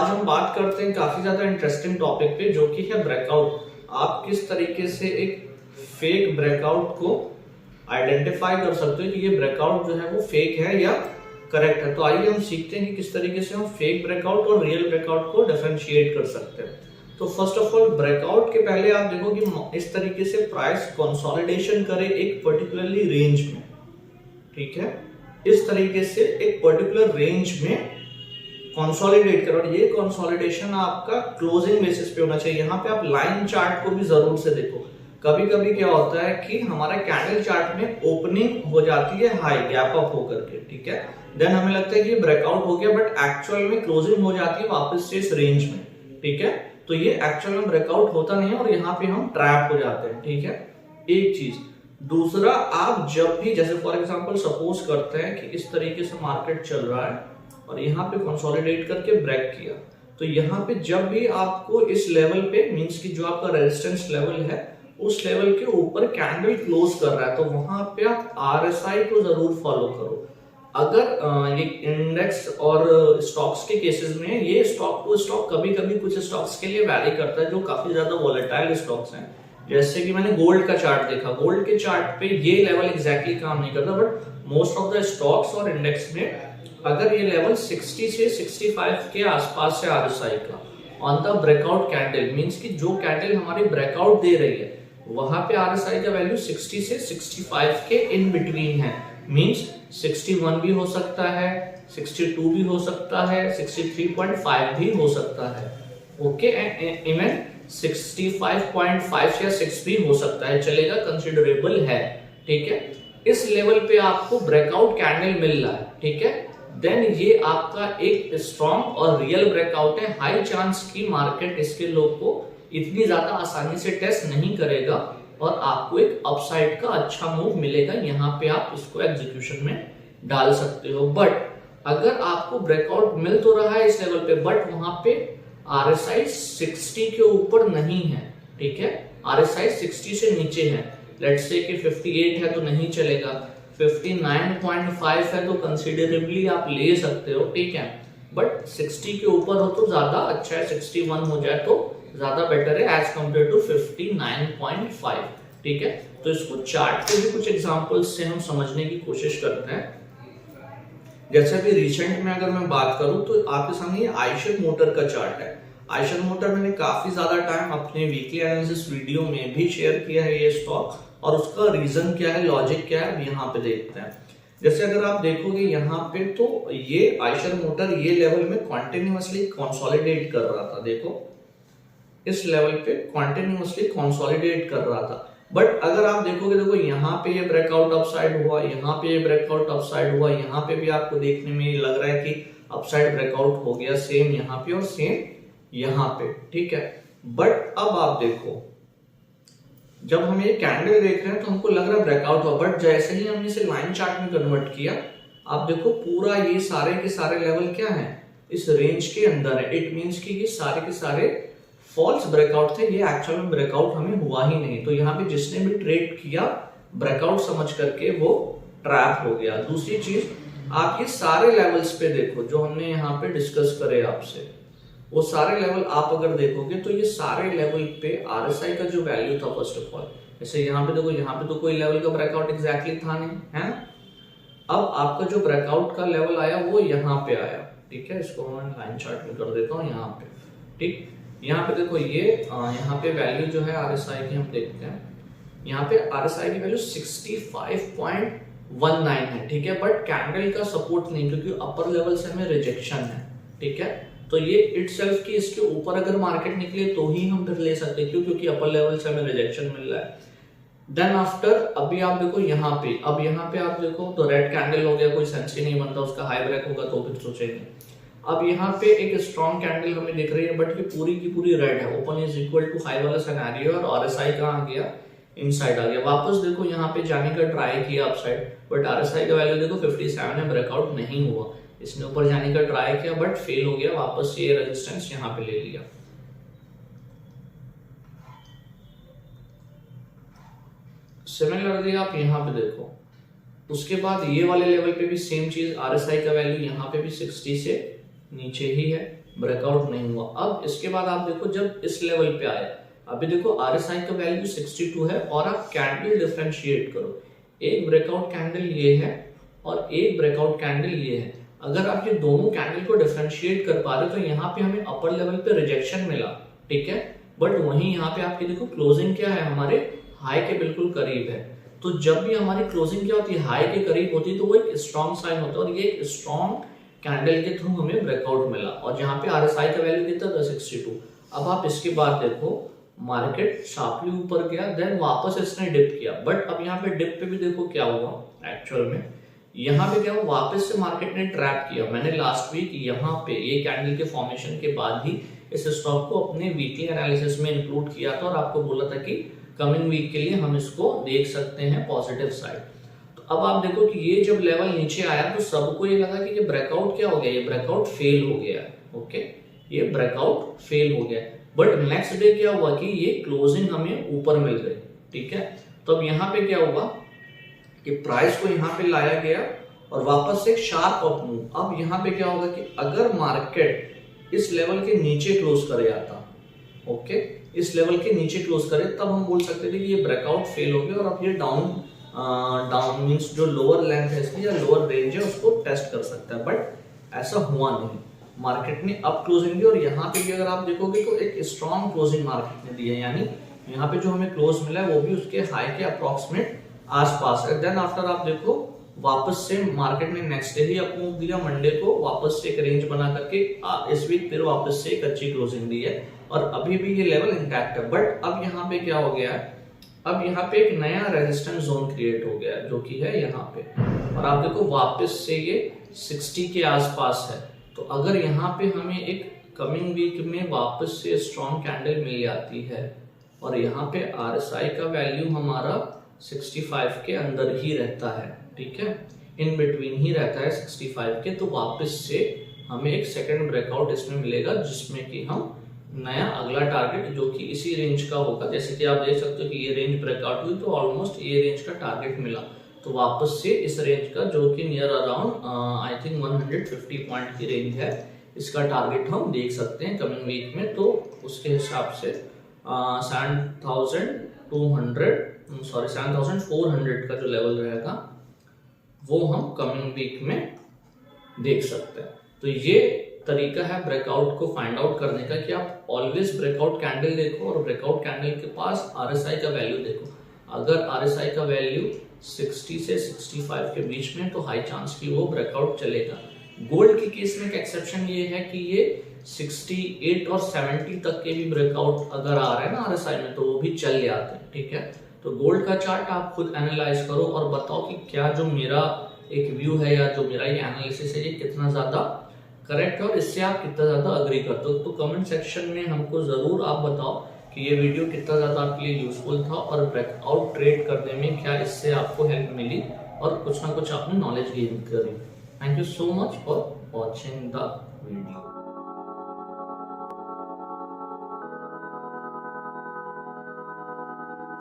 आज हम बात करते हैं काफी ज्यादा इंटरेस्टिंग टॉपिक पे, जो कि है ब्रेकआउट। आप किस तरीके से एक फेक ब्रेकआउट को आइडेंटिफाई कर सकते हो कि ये ब्रेकआउट जो है वो फेक है या करेक्ट है। तो आइए हम सीखते हैं कि किस तरीके से हम फेक ब्रेकआउट और रियल ब्रेकआउट को डिफरेंशिएट कर सकते हैं। तो फर्स्ट ऑफ ऑल, ब्रेकआउट के पहले आप देखो कि इस तरीके से प्राइस कंसोलिडेशन करे एक पर्टिकुलरली रेंज में, ठीक है, इस तरीके से एक पर्टिकुलर रेंज में कंसोलिडेट करो। और ये कंसोलिडेशन आपका क्लोजिंग बेसिस पे होना चाहिए। यहाँ पे आप लाइन चार्ट को भी जरूर से देखो। कभी कभी क्या होता है कि हमारा कैंडल चार्ट में ओपनिंग हो जाती है हाई गैप अप होकर के, ठीक है, देन हमें लगता है कि ब्रेकआउट हो गया, बट एक्चुअल में क्लोजिंग हो जाती है वापस से इस रेंज में, ठीक है। तो ये एक्चुअल में ब्रेकआउट होता नहीं है और यहाँ पे हम ट्रैप हो जाते हैं, ठीक है, एक चीज। दूसरा, आप जब भी जैसे फॉर एग्जांपल सपोज करते हैं कि इस तरीके से मार्केट चल रहा है और यहाँ पे कंसोलिडेट करके ब्रेक किया, तो यहाँ पे जब भी आपको इस लेवल पे मींस कि जो आपका रेजिस्टेंस लेवल है उस लेवल के ऊपर कैंडल क्लोज कर रहा है, तो वहां पे आप आरएसआई को जरूर फॉलो करो। अगर ये इंडेक्स और स्टॉक्स के केसेस में ये स्टॉक टू स्टॉक कभी कभी कुछ स्टॉक्स के लिए वैरी करता है जो काफी ज्यादा वॉलेटाइल स्टॉक्स हैं। जैसे कि मैंने गोल्ड का चार्ट देखा, गोल्ड के चार्ट पे ये लेवल एग्जैक्टली काम नहीं करता, but most of the stocks और इंडेक्स में अगर ये लेवल 60 से 65 के आसपास है आरएसआई का on the breakout candle, means कि जो कैंडल हमारी ब्रेकआउट दे रही है वहां पे आरएसआई का वैल्यू 60 से 65 के इन बिटवीन है, मींस 61 भी हो सकता है, 62 भी हो सकता है, 63.5 भी हो सकता है, ओके, इवन 65.5 या 6 भी हो सकता है, चलेगा, कंसिडरेबल है, ठीक है। इस लेवल पे आपको ब्रेकआउट कैंडल मिल रहा है, ठीक है, देन ये आपका एक स्ट्रॉन्ग और रियल ब्रेकआउट है। हाई चांस की मार्केट इसके लो को इतनी ज्यादा आसानी से टेस्ट नहीं करेगा और आपको एक अपसाइड का अच्छा मूव मिलेगा। यहाँ पे आप इसको एग्जीक्यूशन में डाल सकते हो। बट अगर आपको ब्रेकआउट मिल तो रहा है इस लेवल पे, बट वहां पे आरएसआई 60 के ऊपर नहीं है, ठीक है, आरएसआई 60 से नीचे है, लेट्स से कि 58 है तो नहीं चलेगा, 59.5 है तो कंसिडरेबली आप ले सकते हो, ठीक है, बट 60 के ऊपर हो तो ज्यादा अच्छा है, 61 हो जाए तो ज्यादा बेटर है एज कंपेयर टू 59.5, ठीक है। तो इसको चार्ट पे भी कुछ एग्जांपल्स से हम समझने की कोशिश करते हैं। जैसे अभी रिसेंट में अगर मैं बात करूं तो आपके सामने ये आयशर मोटर का चार्ट है। आयशर मोटर मैंने काफी ज्यादा टाइम अपने वीकली एनालिसिस वीडियो में भी शेयर किया है ये स्टॉक, और उसका रीजन क्या है, लॉजिक क्या है, यहाँ पे देखते हैं। जैसे अगर आप देखोगे यहाँ पे तो ये आयशर मोटर ये लेवल में कॉन्टिन्यूअसली कंसोलिडेट कर रहा था, देखो इस लेवल पे कॉन्टिन्यूअसली कंसोलिडेट कर रहा था। बट अगर आप देखोगे, देखो यहाँ पे ये ब्रेकआउट अपसाइड हुआ, यहाँ पे ये ब्रेकआउट अपसाइड हुआ, यहाँ पे भी आपको देखने में लग रहा है कि अपसाइड ब्रेकआउट हो गया, सेम यहाँ पे और सेम यहाँ पे, ठीक है। बट अब आप देखो, जब हम ये कैंडल देख रहे हैं तो हमको लग रहा है ब्रेकआउट हुआ, बट जैसे ही हमने इसे लाइन चार्ट में कन्वर्ट किया, आप देखो पूरा ये सारे के सारे लेवल क्या है, इस रेंज के अंदर है। इट मींस कि ये सारे के सारे फॉल्स ब्रेकआउट थे, ये एक्चुअल में ब्रेकआउट हमें हुआ ही नहीं। तो यहाँ पे जिसने भी ट्रेड किया ब्रेकआउट समझ करके वो ट्रैप हो गया। दूसरी चीज, आप ये सारे लेवल्स पे देखो जो हमने यहाँ पे डिस्कस करे आपसे, वो सारे लेवल आप अगर देखोगे तो ये सारे लेवल पे आरएसआई का जो वैल्यू था, फर्स्ट ऑफ ऑल जैसे यहाँ पे देखो, यहाँ पे तो कोई लेवल का ब्रेकआउट एग्जैक्टली था नहीं, है ना। अब आपका जो ब्रेकआउट का लेवल आया वो यहाँ पे आया, ठीक है, इसको मैं लाइन चार्ट में कर देता हूँ यहाँ पे, ठीक। यहाँ पे देखो ये यहाँ पे वैल्यू जो है आरएसआई की हम देखते हैं, यहाँ पे आरएसआई की वैल्यू 65.19 है, ठीक है, बट कैंडल का सपोर्ट नहीं, क्योंकि अपर लेवल से हमें रिजेक्शन है, ठीक है। तो ये इटसेल्फ की इसके ऊपर अगर मार्केट निकले तो ही हम फिर ले सकते, क्यों, क्योंकि अपर लेवल से हमें रिजेक्शन मिल रहा है। देन आफ्टर अभी आप देखो यहाँ पे, अब यहाँ पे आप देखो तो रेड कैंडल हो गया, कोई सेंस ही नहीं बनता, उसका हाई ब्रेक होगा तो फिर सोचेंगे। अब यहाँ पे एक स्ट्रॉन्ग कैंडल हमें दिख रही है, बट ये पूरी की पूरी रेड है, open is equal to high वाला सिनेरियो, और आरएसआई कहाँ आ गया, इनसाइड आ गया। वापस देखो यहाँ पे जाने का ट्राई किया अपसाइड, बट आरएसआई का वैल्यू देखो 57 है, ब्रेकआउट नहीं हुआ। इसने ऊपर जाने का ट्राई किया बट फेल हो गया, वापस ये रेजिस्टेंस यहाँ पे ले लिया। सिमिलरली आप यहाँ पे देखो, उसके बाद ये वाले लेवल पे भी सेम चीज, आरएसआई का वैल्यू यहाँ पे भी 60 से नीचे ही है, ब्रेकआउट नहीं हुआ। अब इसके बाद आप देखो जब इस लेवल पे आए, अभी देखो RSI का वैल्यू 62 है और आप कैंडल डिफरेंशिएट करो, एक ब्रेकआउट कैंडल ये है और एक ब्रेकआउट कैंडल ये है। अगर आप ये दोनों कैंडल को डिफरेंशिएट कर पा रहे हो तो यहाँ पे हमें अपर लेवल पे रिजेक्शन मिला, ठीक है, बट वहीं यहाँ पे आपकी देखो क्लोजिंग क्या है, हमारे हाई के बिल्कुल करीब है। तो जब भी हमारी क्लोजिंग क्या होती है, हाई के करीब होती है, तो वो एक स्ट्रॉन्ग साइन होता है और ये एक स्ट्रॉन्ग कैंडल के थ्रू हमें ब्रेकआउट मिला। और जहाँ पे RSI का वैल्यू कितना था 62। अब आप इसके बाद देखो मार्केट शार्पली ऊपर गया, देन वापस इसने डिप किया, बट अब यहाँ पे डिप पे भी देखो क्या हुआ एक्चुअल में, यहाँ पे क्या हुआ, वापस से मार्केट ने ट्रैप किया। मैंने लास्ट वीक यहाँ पे ये कैंडल के फॉर्मेशन के बाद ही इस स्टॉक को अपने वीकली एनालिसिस में इंक्लूड किया था और आपको बोला था कि कमिंग वीक के लिए हम इसको देख सकते हैं पॉजिटिव साइड। तो अब आप देखो कि ये जब लेवल नीचे आया तो सबको ये लगा कि ये ब्रेकआउट क्या हो गया, ये ब्रेकआउट फेल हो गया, ओके, ये ब्रेकआउट फेल हो गया। बट नेक्स्ट डे क्या हुआ कि ये क्लोजिंग हमें ऊपर मिल गई, ठीक है। तो अब यहाँ पे क्या हुआ कि प्राइस को यहाँ पे लाया गया और वापस से एक शार्प अप मूव। अब यहाँ पे क्या होगा कि अगर मार्केट इस लेवल के नीचे क्लोज करे आता, ओके, इस लेवल के नीचे क्लोज करे, तब हम बोल सकते थे कि ये ब्रेकआउट फेल हो गया और अब ये डाउन मींस जो लोअर लेंथ है इसकी या लोअर रेंज है उसको टेस्ट कर सकता है। बट ऐसा हुआ नहीं, मार्केट ने अब क्लोजिंग दी और यहाँ पे भी अगर आप देखोगे तो एक स्ट्रॉन्ग क्लोजिंग मार्केट ने दी है, यानी यहाँ पे जो हमें क्लोज मिला है वो भी उसके हाई के अप्रोक्सीमेट आसपास है। देन आफ्टर आप देखो वापस से मार्केट ने नेक्स्ट डे ही अप मूव दिया, मंडे को वापस से एक रेंज बना करके इस वीक फिर वापस से एक अच्छी क्लोजिंग दी है और अभी भी ये लेवल इंटैक्ट है। बट अब यहाँ पे क्या हो गया है, अब यहाँ पे एक नया रेजिस्टेंस जोन क्रिएट हो गया जो कि है यहाँ पे, और आप देखो वापस से ये 60 के आसपास है। तो अगर यहाँ पे हमें एक कमिंग वीक में वापस से स्ट्रॉन्ग कैंडल मिल जाती है और यहाँ पे RSI का वैल्यू हमारा 65 के अंदर ही रहता है, ठीक है, इन बिटवीन ही रहता है 65 के, तो वापस से हमें एक सेकंड ब्रेकआउट इसमें मिलेगा जिसमें कि हम नया अगला टारगेट जो कि इसी रेंज का होगा, जैसे कि आप देख सकते हो कि ये रेंज ब्रेकआउट हुई तो ऑलमोस्ट ये रेंज का टारगेट मिला, तो वापस से इस रेंज का जो कि near around I think 150 point की रेंज है, इसका टारगेट हम देख सकते हैं कमिंग वीक में। तो उसके हिसाब से 7,400 का जो लेवल रहेगा वो हम कमिंग वीक में देख सकते हैं। तो ये तरीका है ब्रेकआउट को फाइंड आउट करने का कि आप ऑलवेज ब्रेकआउट कैंडल देखो और ब्रेकआउट कैंडल के पास RSI का वैल्यू देखो। अगर RSI का वैल्यू 60 से 65 के बीच में तो हाई चांस कि वो ब्रेकआउट चलेगा। गोल्ड के केस में एक एक्सेप्शन ये है कि ये 68 और 70 तक के भी ब्रेकआउट अगर आ रहे हैं ना RSI में तो वो भी चल जाते हैं, ठीक है। तो गोल्ड का चार्ट आप खुद एनालाइज करो और बताओ कि क्या जो मेरा एक व्यू है या जो मेरा ये एनालिसिस है ये कितना ज्यादा करेक्ट है और इससे आप कितना ज्यादा अग्री करते हो। तो कमेंट सेक्शन में हमको जरूर आप बताओ कि ये वीडियो कितना ज्यादा आपके लिए यूजफुल था और ब्रेकआउट ट्रेड करने में क्या इससे आपको हेल्प मिली और कुछ ना कुछ आपने नॉलेज गेन करी। Thank you so much for watching the video.